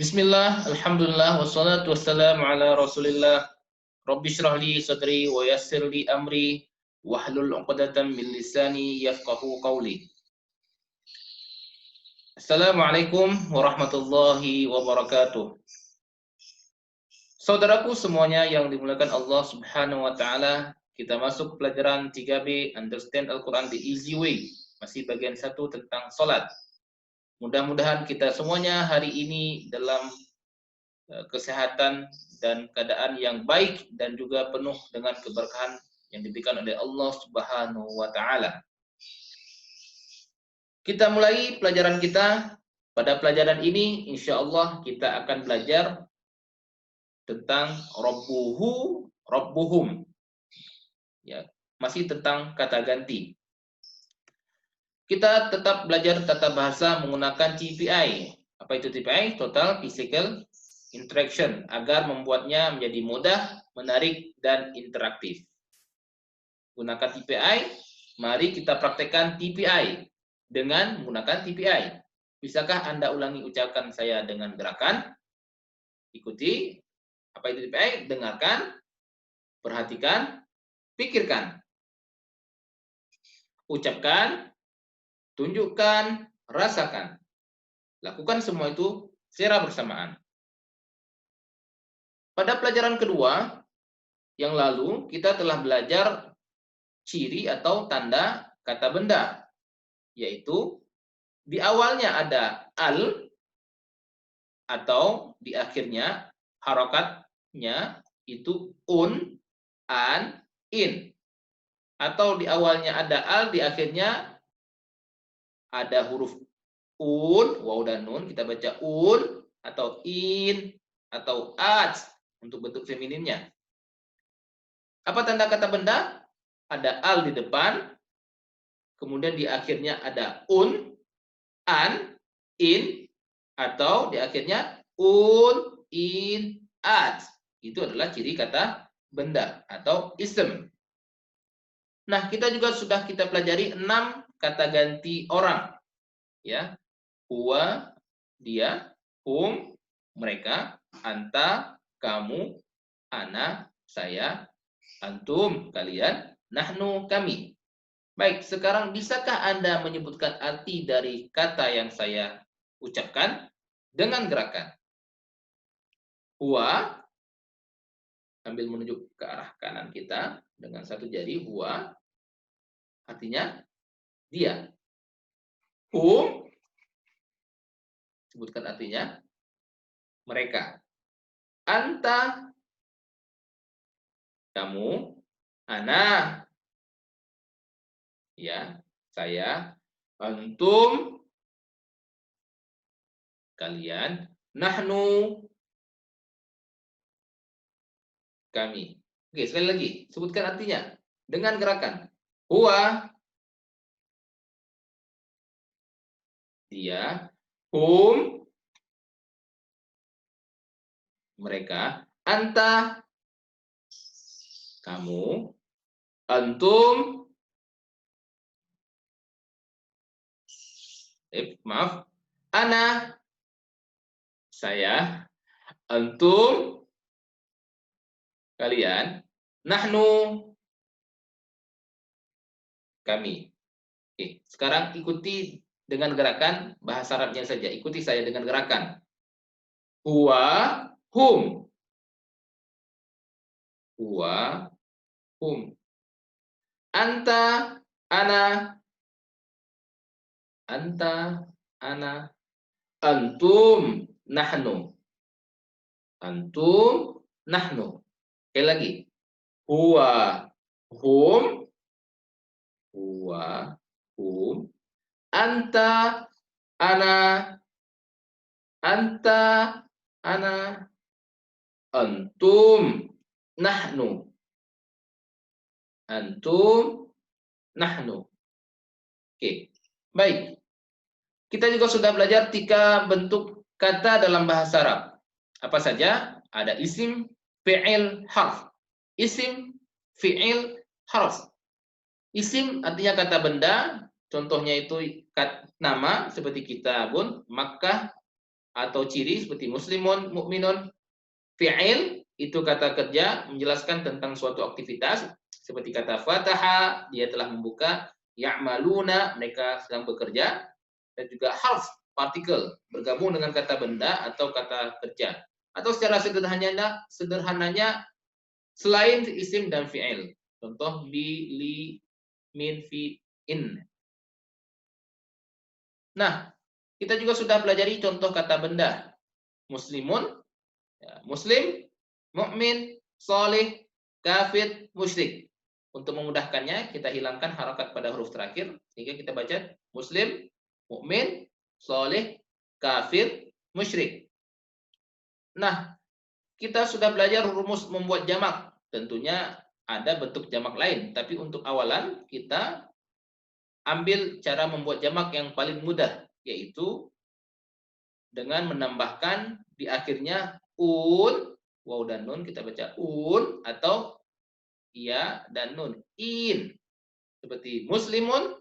Bismillah, alhamdulillah, wassalatu wassalamu ala rasulillah. Rabbi shrah li sadri wa yassir li amri wahlul 'uqdatam min lisani yafqahu qawli. Assalamualaikum warahmatullahi wabarakatuh. Saudaraku semuanya yang dimuliakan Allah Subhanahu wa taala, kita masuk pelajaran 3B Understand Al-Quran the Easy Way. Masih bagian 1 tentang salat. Mudah-mudahan kita semuanya hari ini dalam kesehatan dan keadaan yang baik dan juga penuh dengan keberkahan yang diberikan oleh Allah Subhanahu wa taala. Kita mulai pelajaran kita. Pada pelajaran ini insya Allah kita akan belajar tentang Rabbuhu, Rabbuhum. Ya, masih tentang kata ganti. Kita tetap belajar tata bahasa menggunakan TPI. Apa itu TPI? Total Physical Interaction, agar membuatnya menjadi mudah, menarik, dan interaktif. Gunakan TPI, mari kita praktekkan TPI dengan menggunakan TPI. Bisakah Anda ulangi ucapan saya dengan gerakan? Ikuti. Apa itu TPI? Dengarkan, perhatikan, pikirkan. Ucapkan, tunjukkan, rasakan. Lakukan semua itu secara bersamaan. Pada pelajaran kedua yang lalu, kita telah belajar ciri atau tanda kata benda, yaitu di awalnya ada al atau di akhirnya harokatnya itu an, in. Atau di awalnya ada al, di akhirnya ada huruf waw dan nun, kita baca atau in atau aj untuk bentuk femininnya. Apa tanda kata benda? Ada al di depan, kemudian di akhirnya ada an, in, atau di akhirnya in, at. Itu adalah ciri kata benda atau ism. Nah, kita juga sudah kita pelajari 6 kata ganti orang. Ya. Huwa, dia, hum, mereka, anta, kamu, ana, saya, antum, kalian, nahnu, kami. Baik, sekarang bisakah Anda menyebutkan arti dari kata yang saya ucapkan dengan gerakan? Huwa, sambil menunjuk ke arah kanan kita dengan satu jari, huwa, artinya dia. Hum, sebutkan artinya mereka. Anta, kamu, ana, ya, saya, antum, kalian, nahnu, kami. Oke, sekali lagi, sebutkan artinya dengan gerakan. Huwa, dia, hum, mereka, anta, kamu, antum, maaf, ana, saya, antum, kalian, nahnu, kami. Oke, sekarang ikuti dengan gerakan bahasa Arabnya saja. Ikuti saya dengan gerakan. Huwa, hum. Huwa, hum. Anta, ana. Anta, ana. Antum, nahnu. Antum, nahnu. Sekali lagi. Huwa, hum. Huwa, hum. Anta, ana. Anta, ana. Antum, nahnu. Antum, nahnu. Oke, baik. Kita juga sudah belajar 3 bentuk kata dalam bahasa Arab. Apa saja? Ada isim, fi'il, harf. Isim, fi'il, harf. Isim artinya kata benda, contohnya itu nama seperti kitabun, Makkah, atau ciri seperti muslimun, mukminun. Fi'il itu kata kerja menjelaskan tentang suatu aktivitas seperti kata fataha, dia telah membuka, ya'maluna, mereka sedang bekerja, dan juga harf, partikel, bergabung dengan kata benda atau kata kerja. Atau secara sederhananya selain isim dan fi'il. Contoh bi, li, min, fi, in. Nah, kita juga sudah pelajari contoh kata benda. Muslimun, ya, muslim, mukmin, soleh, kafir, musyrik. Untuk memudahkannya, kita hilangkan harokat pada huruf terakhir, sehingga kita baca muslim, mukmin, soleh, kafir, musyrik. Nah, kita sudah belajar rumus membuat jamak. Tentunya ada bentuk jamak lain, tapi untuk awalan kita ambil cara membuat jamak yang paling mudah, yaitu dengan menambahkan di akhirnya un, waw dan nun, kita baca un, atau ya dan nun, in. Seperti muslimun,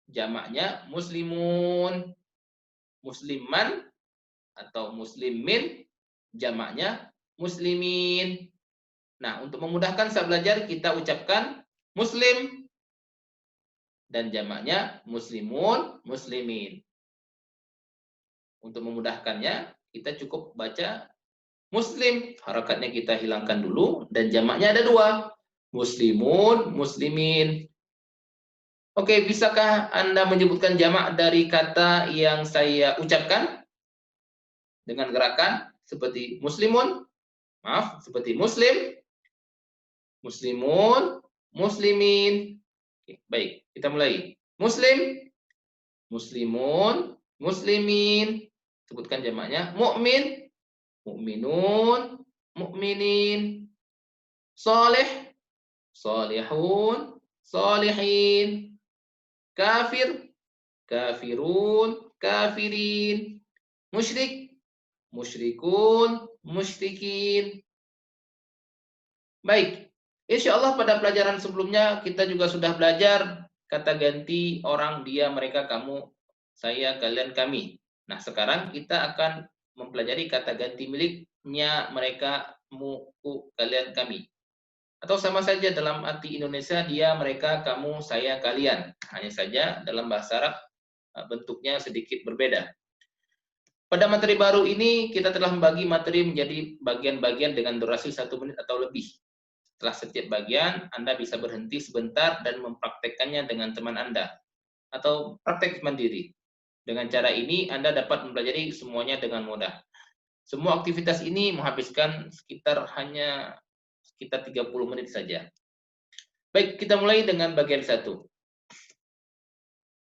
jamaknya muslimun, musliman atau muslimin, jamaknya muslimin. Nah, untuk memudahkan saat belajar, kita ucapkan muslim dan jamaknya muslimun, muslimin. Untuk memudahkannya, kita cukup baca muslim, harakatnya kita hilangkan dulu, dan jamaknya ada dua, muslimun, muslimin. Oke, bisakah Anda menyebutkan jamak dari kata yang saya ucapkan dengan gerakan seperti muslimun, maaf, seperti muslim, muslimun, muslimin. Oke, baik, kita mulai. Muslim, muslimun, muslimin. Sebutkan jamaknya. Mukmin, mukminun, mukminin. Soleh, solihun, solihin. Kafir, kafirun, kafirin. Musyrik, musyrikun, musyrikin. Baik, insya Allah pada pelajaran sebelumnya kita juga sudah belajar kata ganti orang, dia, mereka, kamu, saya, kalian, kami. Nah, sekarang kita akan mempelajari kata ganti miliknya, mereka, mu, ku, kalian, kami. Atau sama saja dalam arti Indonesia, dia, mereka, kamu, saya, kalian. Hanya saja dalam bahasa Arab bentuknya sedikit berbeda. Pada materi baru ini kita telah membagi materi menjadi bagian-bagian dengan durasi 1 menit atau lebih. Setelah setiap bagian, Anda bisa berhenti sebentar dan mempraktekkannya dengan teman Anda, atau praktek mandiri. Dengan cara ini, Anda dapat mempelajari semuanya dengan mudah. Semua aktivitas ini menghabiskan sekitar 30 menit saja. Baik, kita mulai dengan bagian 1.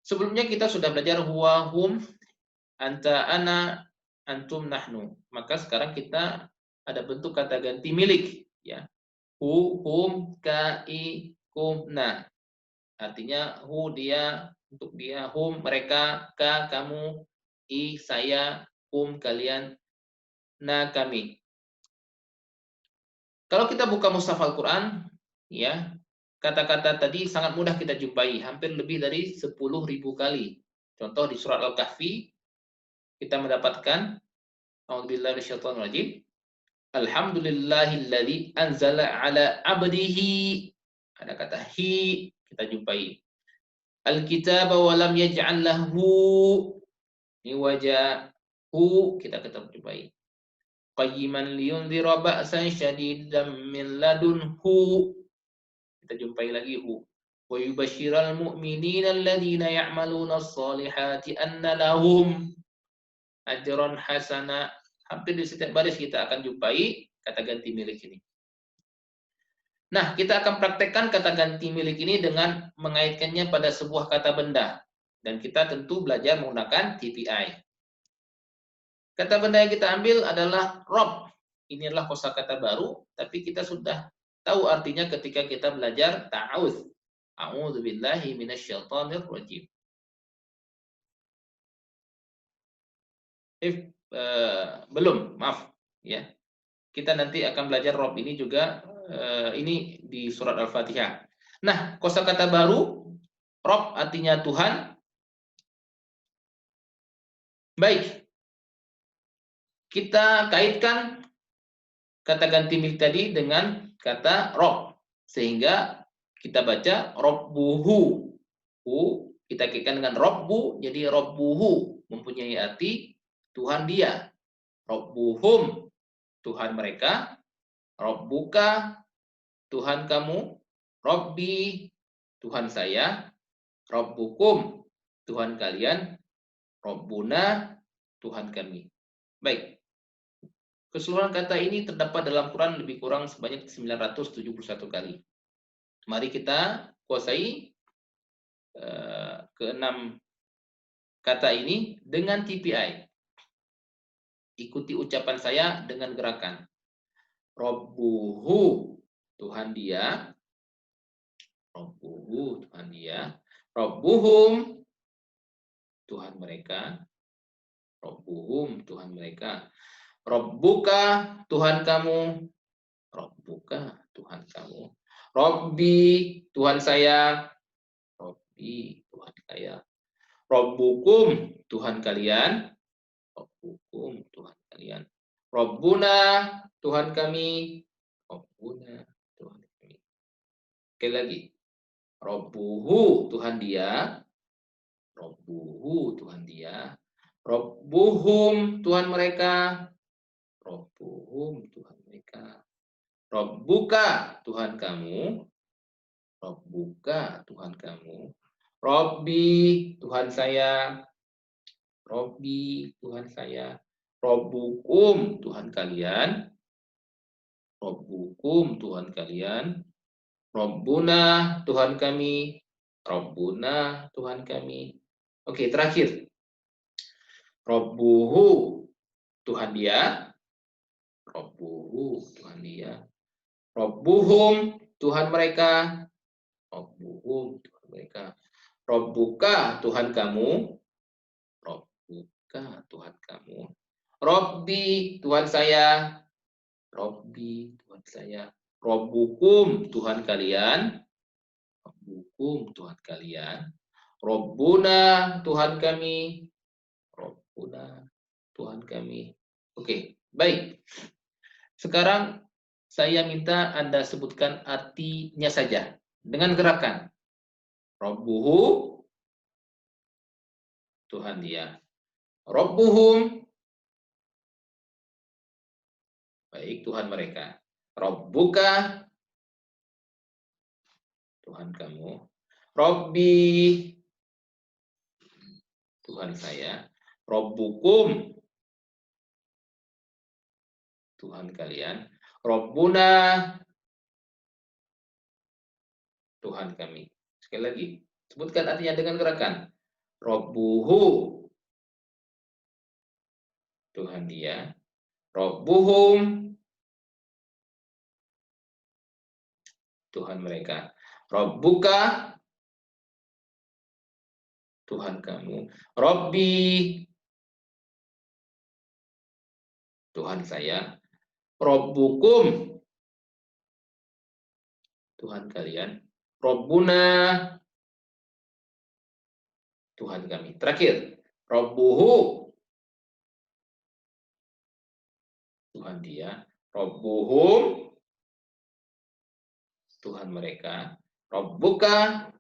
Sebelumnya kita sudah belajar huwa, hum, anta, ana, antum, nahnu. Maka sekarang kita ada bentuk kata ganti milik, ya. Hu, hum, ka, i, kum, na. Artinya hu, dia, untuk dia, hum, mereka, ka, kamu, i, saya, kum, kalian, na, kami. Kalau kita buka mushaf Al-Quran, ya, kata-kata tadi sangat mudah kita jumpai, hampir lebih dari 10.000 kali. Contoh di surat Al-Kahfi, kita mendapatkan, a'udzubillahi minasyaitonir rajim, alhamdulillahilladzi anzala ala abdihi. Ada kata hi, kita jumpai. Alkitaba wa lam yaj'al lahu iwaja. Hu, kita ketemu jumpai. Qayyiman liyunzira ba'san syadidan min ladunhu. Kita jumpai lagi hu. Wa yubashshiral mu'minina alladhina ya'maluna as-solihati anna lahum ajran hasana. Hampir di setiap baris kita akan jumpai kata ganti milik ini. Nah, kita akan praktekkan kata ganti milik ini dengan mengaitkannya pada sebuah kata benda. Dan kita tentu belajar menggunakan TPI. Kata benda yang kita ambil adalah rob. Ini adalah kosakata baru, tapi kita sudah tahu artinya ketika kita belajar ta'awudz. A'udzubillahi minasyaitonir rajim. Belum, maaf, ya. Kita nanti akan belajar rob ini juga, ini di surat Al-Fatihah. Nah, kosakata baru, rob artinya Tuhan. Baik, kita kaitkan kata ganti milik tadi dengan kata Rob. Sehingga kita baca Robbuhu. Kita kaitkan dengan Robbu, jadi Robbuhu mempunyai arti Tuhan dia. Robbuhum, Tuhan mereka. Robbuka, Tuhan kamu. Robbi, Tuhan saya. Robbukum, Tuhan kalian. Robbuna, Tuhan kami. Baik. Keseluruhan kata ini terdapat dalam Quran lebih kurang sebanyak 971 kali. Mari kita kuasai keenam kata ini dengan TPI. Ikuti ucapan saya dengan gerakan. Robbuhu, Tuhan dia. Robbuhu, Tuhan dia. Robbuhum, Tuhan mereka. Robbuhum, Tuhan mereka. Robbuka, Tuhan kamu. Robbuka, Tuhan kamu. Robbi, Tuhan saya. Robbi, Tuhan saya. Robbukum, Tuhan kalian. Robbukum, Tuhan kalian. Robbuna, Tuhan kami. Robbuna, Tuhan kami. Sekali lagi. Robbuhu, Tuhan dia. Robbuhu, Tuhan dia. Robbuhum, Tuhan mereka. Robbuhum, Tuhan mereka. Robbuka, Tuhan kamu. Robbuka, Tuhan kamu. Robbi, Tuhan saya. Robbi, Tuhan saya. Robbukum, Tuhan kalian. Robbukum, Tuhan kalian. Robbuna, Tuhan kami. Robbuna, Tuhan kami. Oke, terakhir. Robbuhu, Tuhan dia. Robbuhu, Tuhan dia. Robbuhum, Tuhan mereka. Robbuhum, Tuhan mereka. Robbuka, Tuhan kamu. Robbuka, Tuhan kamu. Robbi, Tuhan saya. Robbi, Tuhan saya. Robbukum, Tuhan kalian. Robbukum, Tuhan kalian. Robbuna, Tuhan kami. Robbuna, Tuhan kami. Oke, baik. Sekarang saya minta Anda sebutkan artinya saja dengan gerakan. Robbuhu, Tuhan dia. Robbuhum, baik, Tuhan mereka. Robbuka, Tuhan kamu. Robbi, Tuhan saya. Robbukum, Tuhan kalian. Robbuna, Tuhan kami. Sekali lagi, sebutkan artinya dengan gerakan. Robbuhu, Tuhan dia. Robbuhum, Tuhan mereka. Robbuka, Tuhan kamu. Robbi, Tuhan saya. Robbukum, Tuhan kalian. Robbuna, Tuhan kami. Terakhir, Robbuhu, Tuhan dia. Robbuhum, Tuhan mereka. Robbuka,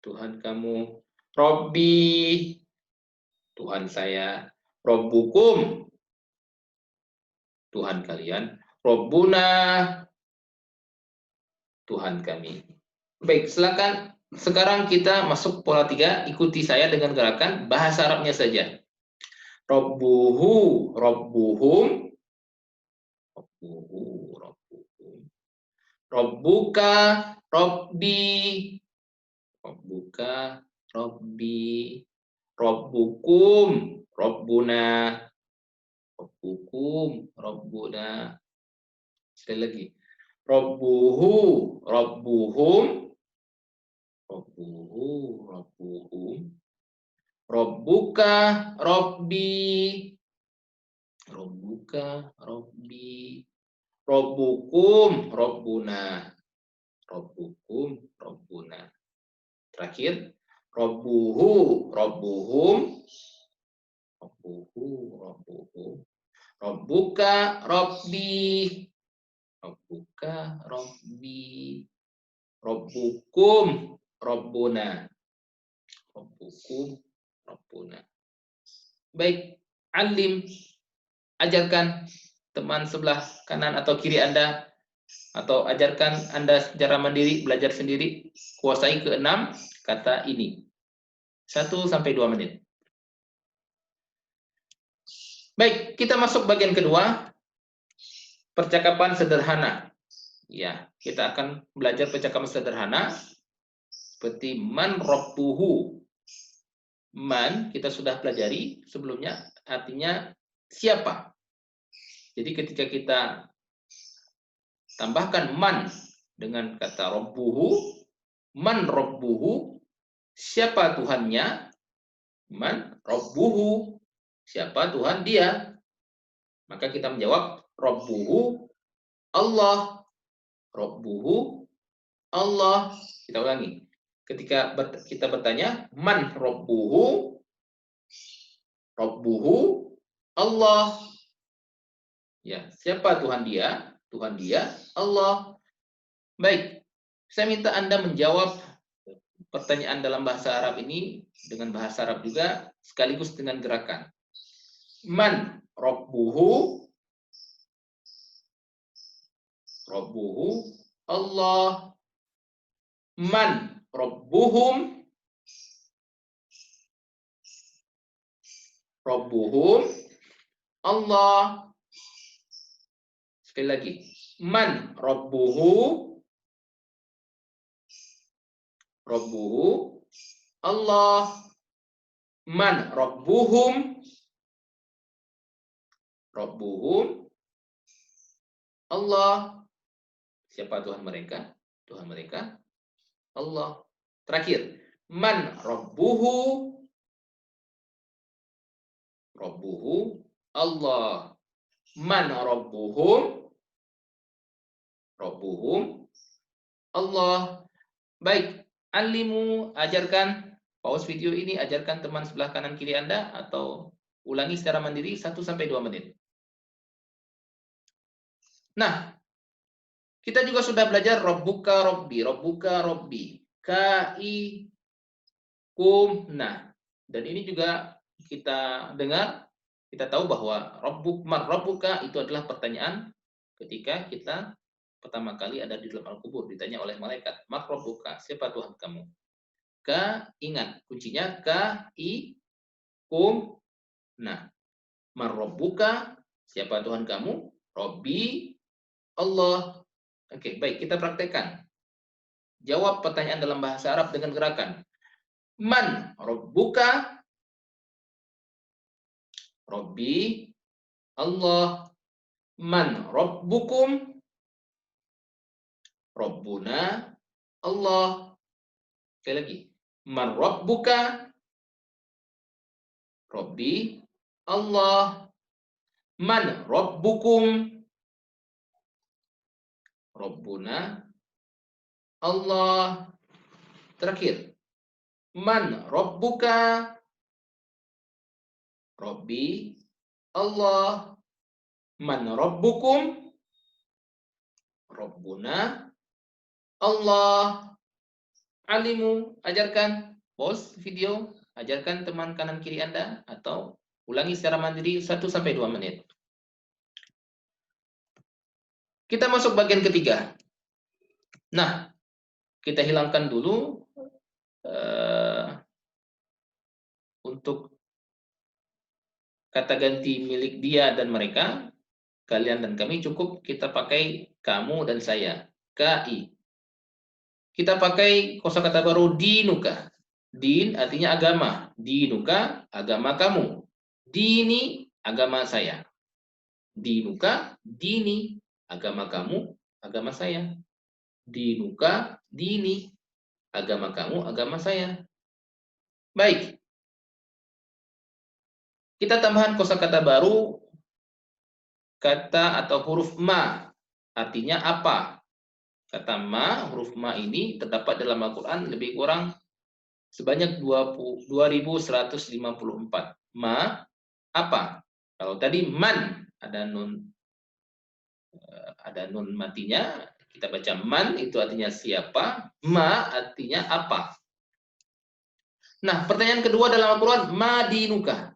Tuhan kamu. Robbi, Tuhan saya. Robbukum, Tuhan kalian. Robbuna, Tuhan kami. Baik, silakan. Sekarang kita masuk pola 3. Ikuti saya dengan gerakan bahasa Arabnya saja. Robbuhu, Robbuhum. Robbuhu, Robbuhum. Robbuka, Robbi. Robbuka, Robbi. Robbukum, Robbuna. Robbukum, Robbuna. Sekali lagi. Robbuhu, Robbuhum. Robbuhu, Robbuhum. Robbuka, Robbi. Robbuka, Robbi. Robbukum, Robbuna. Robbukum, Robbuna. Terakhir, Robbuhu, Robbuhum. Robbuhu, Rabbuhu. Rabbuka, Rabbi. Rabbuka, Rabbi. Rabbukum, Rabbuna. Rabbukum, Rabbuna. Baik, alim. Ajarkan teman sebelah kanan atau kiri Anda, atau ajarkan Anda secara mandiri, belajar sendiri, kuasai ke-6 kata ini. 1 sampai 2 menit. Baik, kita masuk bagian kedua, percakapan sederhana. Ya, kita akan belajar percakapan sederhana seperti man rabbuhu. Man kita sudah pelajari sebelumnya, artinya siapa. Jadi ketika kita tambahkan man dengan kata rabbuhu, man rabbuhu, siapa Tuhannya? Man rabbuhu, siapa Tuhan dia? Maka kita menjawab rabbuhu Allah. Rabbuhu Allah. Kita ulangi. Ketika kita bertanya man rabbuhu, rabbuhu Allah. Ya, siapa Tuhan dia? Tuhan dia Allah. Baik, saya minta Anda menjawab pertanyaan dalam bahasa Arab ini dengan bahasa Arab juga, sekaligus dengan gerakan. Man rabbuhu, rabbuhu Allah. Man rabbuhum, rabbuhum Allah. Sekali lagi. Man rabbuhu, rabbuhu Allah. Man rabbuhum, rabbuhum Allah. Siapa Tuhan mereka? Tuhan mereka Allah. Terakhir, man rabbuhu, rabbuhu Allah. Man rabbuhum, rabbuhum Allah. Baik, alimu, ajarkan, pause video ini, ajarkan teman sebelah kanan kiri Anda, atau ulangi secara mandiri 1 sampai 2 menit. Nah, kita juga sudah belajar Rabbuka Rabbi, Rabbuka Rabbi, Kai, Kum. Nah, dan ini juga kita dengar, kita tahu bahwa Rabbuk, Mar Rabbuka itu adalah pertanyaan ketika kita pertama kali ada di dalam Al-Kubur, ditanya oleh malaikat, Mar Rabbuka, siapa Tuhan kamu? Ka, ingat, kuncinya Ka, I, Kum. Nah, Mar Rabbuka, siapa Tuhan kamu? Rabbi, Allah. Oke, baik, kita praktekkan. Jawab pertanyaan dalam bahasa Arab dengan gerakan. Man Rabbuka, Rabbi, Allah. Man Rabbukum, Rabbuna, Allah. Sekali lagi. Man Rabbuka, Rabbi, Allah. Man Rabbukum, Rabbuna, Allah. Terakhir. Man Rabbuka, Rabbi, Allah. Man Rabbukum, Rabbuna, Allah. Alimu, ajarkan, pause video, ajarkan teman kanan kiri Anda, atau ulangi secara mandiri 1 sampai 2 menit. Kita masuk bagian ketiga. Nah, kita hilangkan dulu untuk kata ganti milik dia dan mereka, kalian dan kami, cukup kita pakai kamu dan saya, KI. Kita pakai kosakata baru dinuka. Din artinya agama. Dinuka, agama kamu. Dini, agama saya. Dinuka, dini, agama kamu, agama saya. Dinuka, dini, agama kamu, agama saya. Baik. Kita tambahan kosakata baru, kata atau huruf ma. Artinya apa? Kata ma, huruf ma ini terdapat dalam Al-Quran lebih kurang sebanyak 2154. Ma, apa? Kalau tadi man ada nun matinya, kita baca man itu artinya siapa, ma artinya apa. Nah, pertanyaan kedua dalam Al-Quran, ma dinuka,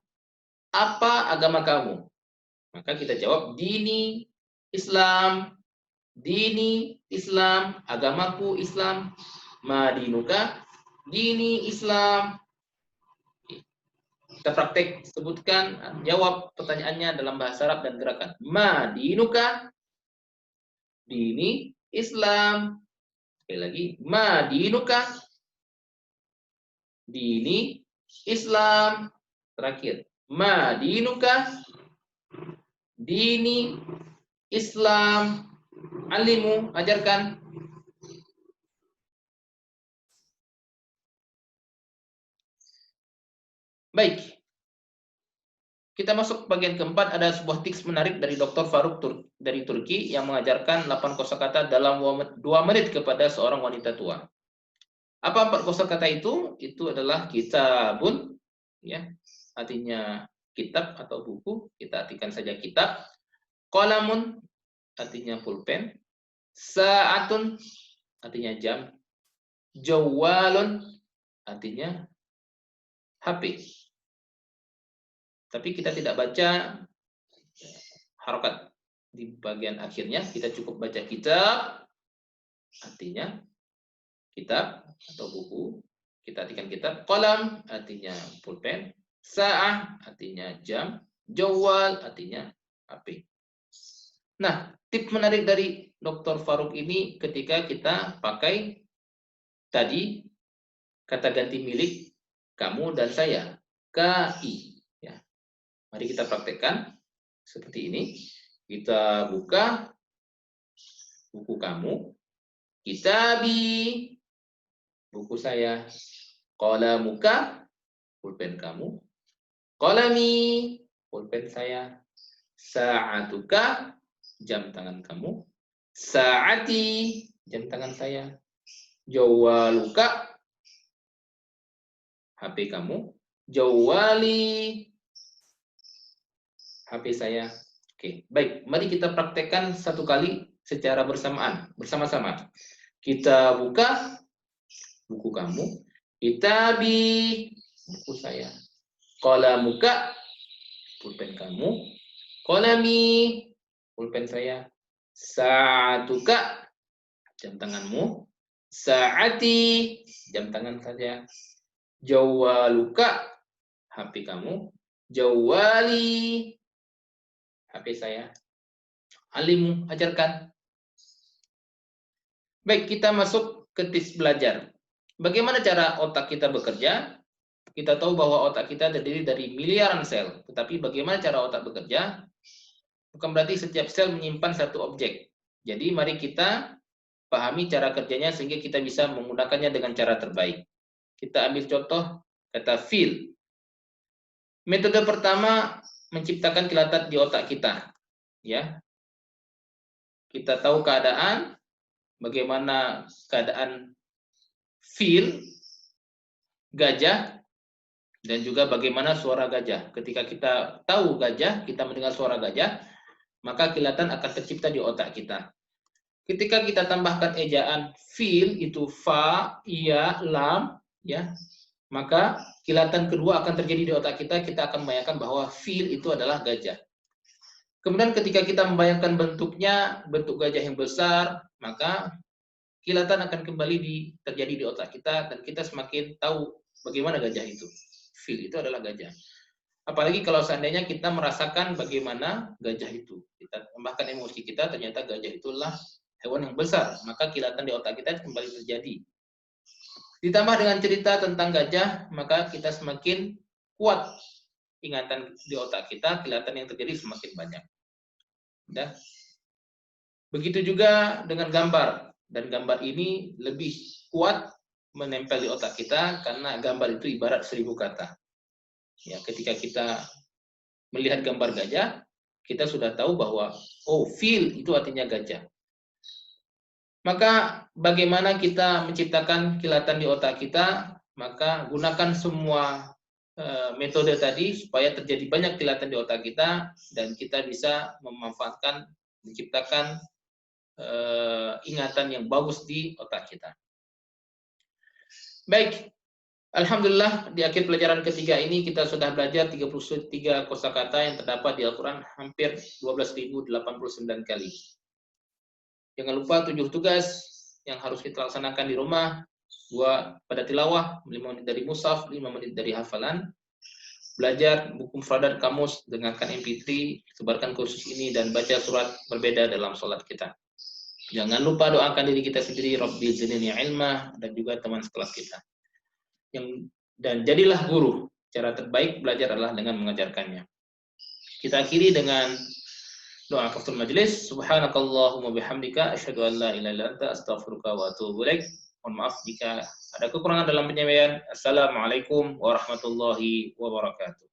apa agama kamu? Maka kita jawab dini Islam, dini Islam, agamaku Islam, ma dinuka, dini Islam. Kita praktek, sebutkan, jawab pertanyaannya dalam bahasa Arab dan gerakan. Ma dinuka, dini Islam. Sekali lagi, ma dinuka, dini Islam. Terakhir, ma dinuka, dini Islam. Alimu, ajarkan. Baik. Kita masuk bagian keempat, ada sebuah tips menarik dari Dr. Faruk dari Turki yang mengajarkan 8 kosakata dalam 2 menit kepada seorang wanita tua. Apa 4 kosakata itu? Itu adalah kitabun, ya, artinya kitab atau buku, kita artikan saja kitab. Qalamun, artinya pulpen. Sa'atun, artinya jam. Jawalun, artinya HP. Tapi kita tidak baca harokat di bagian akhirnya, kita cukup baca kitab, artinya kitab atau buku, kita artikan kitab. Qalam, artinya pulpen. Sa'ah, artinya jam. Jawal, artinya HP. Nah, tip menarik dari Dr. Faruk ini ketika kita pakai tadi kata ganti milik kamu dan saya, KI. Ya. Mari kita praktekkan seperti ini. Kita buka buku kamu, kitabi, buku saya, qalamuka, pulpen kamu, qalami, pulpen saya, sa'atuka, jam tangan kamu, sa'ati, jam tangan saya, jawaluka, HP kamu, jawali, HP saya. Oke, baik. Mari kita praktekkan satu kali secara bersamaan, bersama-sama. Kita buka buku kamu, kitabi, buku saya, qalamuka, pulpen kamu, qalami, pulpen saya, sa'atuka, jam tanganmu, sa'ati, jam tangan saya, jawaluka, HP kamu, jawali, HP saya. Alimu, ajarkan. Baik, kita masuk ke tips belajar. Bagaimana cara otak kita bekerja? Kita tahu bahwa otak kita terdiri dari miliaran sel. Tetapi bagaimana cara otak bekerja? Bukan berarti setiap sel menyimpan satu objek. Jadi mari kita pahami cara kerjanya sehingga kita bisa menggunakannya dengan cara terbaik. Kita ambil contoh kata feel. Metode pertama menciptakan kilatan di otak kita. Ya. Kita tahu keadaan, bagaimana keadaan feel gajah, dan juga bagaimana suara gajah. Ketika kita tahu gajah, kita mendengar suara gajah, maka kilatan akan tercipta di otak kita. Ketika kita tambahkan ejaan feel, itu fa, iya, lam, ya, maka kilatan kedua akan terjadi di otak kita. Kita akan membayangkan bahwa feel itu adalah gajah. Kemudian ketika kita membayangkan bentuknya, bentuk gajah yang besar, maka kilatan akan kembali terjadi di otak kita, dan kita semakin tahu bagaimana gajah itu. Feel itu adalah gajah. Apalagi kalau seandainya kita merasakan bagaimana gajah itu. Kita tambahkan emosi kita, ternyata gajah itulah hewan yang besar. Maka kilatan di otak kita kembali terjadi. Ditambah dengan cerita tentang gajah, maka kita semakin kuat ingatan di otak kita, kilatan yang terjadi semakin banyak. Dan begitu juga dengan gambar. Dan gambar ini lebih kuat menempel di otak kita karena gambar itu ibarat 1000 kata. Ya, ketika kita melihat gambar gajah, kita sudah tahu bahwa oh, feel itu artinya gajah. Maka bagaimana kita menciptakan kilatan di otak kita? Maka gunakan semua metode tadi supaya terjadi banyak kilatan di otak kita dan kita bisa memanfaatkan, menciptakan ingatan yang bagus di otak kita. Baik, alhamdulillah di akhir pelajaran ketiga ini kita sudah belajar 33 kosakata yang terdapat di Al-Qur'an hampir 12.089 kali. Jangan lupa 7 tugas yang harus kita laksanakan di rumah, 2 pada tilawah, 5 menit dari mushaf, 5 menit dari hafalan. Belajar buku mufradat kamus, dengarkan MP3, sebarkan kursus ini dan baca surat berbeda dalam sholat kita. Jangan lupa doakan diri kita sendiri, Rabbi zidni ilma, dan juga teman sekelas kita. Dan jadilah guru. Cara terbaik belajar adalah dengan mengajarkannya. Kita akhiri dengan doa kafaratul majelis. Subhanakallahumma bihamdika asyhadu an la ilaha illa anta astaghfiruka wa atubu ilaik. Mohon maaf jika ada kekurangan dalam penyampaian. Assalamualaikum warahmatullahi wabarakatuh.